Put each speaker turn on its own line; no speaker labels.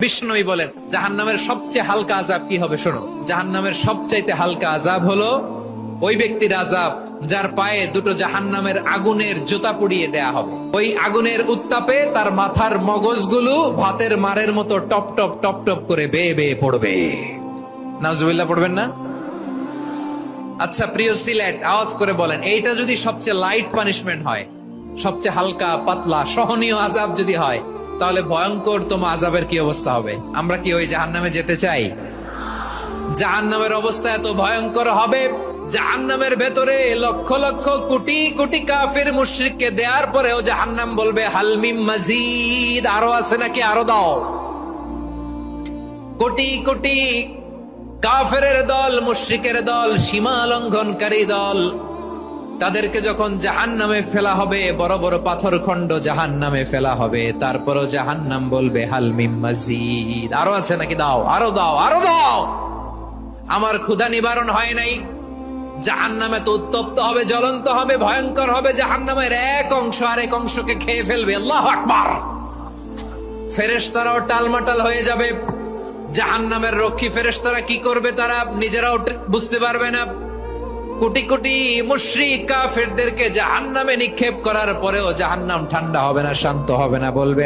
বিষ্ণুই বলেন জাহান্নামের সবচেয়ে হালকা আযাব কি হবে শোনো। জাহান্নামের সবচাইতে হালকা আযাব হলো ওই ব্যক্তির আযাব যার পায়ে দুটো জাহান্নামের আগুনের জুতা পুড়িয়ে দেয়া হবে। ওই আগুনের উত্তাপে তার মাথার মগজগুলো ভাতের মারের মতো টপ টপ টপ টপ করে বেয়ে বেয়ে পড়বে। নাউজুবিল্লাহ পড়বেন না? আচ্ছা প্রিয় সিলেট, আওয়াজ করে বলেন, এইটা যদি সবচেয়ে লাইট পানিশমেন্ট হয়, সবচেয়ে হালকা পাতলা সহনীয় আযাব যদি হয়, তাহলে ভয়ঙ্কর তোমার আযাবের কি অবস্থা হবে? আমরা কি ওই জাহান্নামে যেতে চাই? জাহান্নামের অবস্থা এত ভয়ঙ্কর হবে, জাহান্নামের ভেতরে লক্ষ লক্ষ কোটি কোটি কাফির মুশরিককে দেওয়ার পরেও জাহান্নাম বলবে হাল মিন মাজিদ, আরো আছে নাকি, আরো দাও। কোটি কোটি কাফেরের দল, মুশরিকের দল, সীমা লঙ্ঘনকারী দল, তাদেরকে যখন জাহান্নামে ফেলা হবে, বড় বড় পাথর খন্ড জাহান্নামে ফেলা হবে, তারপরও জাহান্নাম বলবে হাল মিন মাজিদ, আরো আছে নাকি, দাও, আরো দাও, আরো দাও। আমার ক্ষুধা নিবারণ হয় নাই। জাহান্নামে তো উত্তপ্ত হবে, জ্বলন্ত হবে, ভয়ঙ্কর হবে। জাহান্নামের এক অংশ আরেক অংশকে খেয়ে ফেলবে। আল্লাহু আকবার। ফেরেশতারাও টালমাটাল হয়ে যাবে। জাহান্নামের রক্ষী ফেরেশতারা কি করবে তারা নিজেরাও বুঝতে পারবে না। কোটি কোটি মুশরিক কাফেরদেরকে জাহান্নামে নিক্ষেপ করার পরেও জাহান্নাম ঠান্ডা হবে না, শান্ত হবে না, বলবে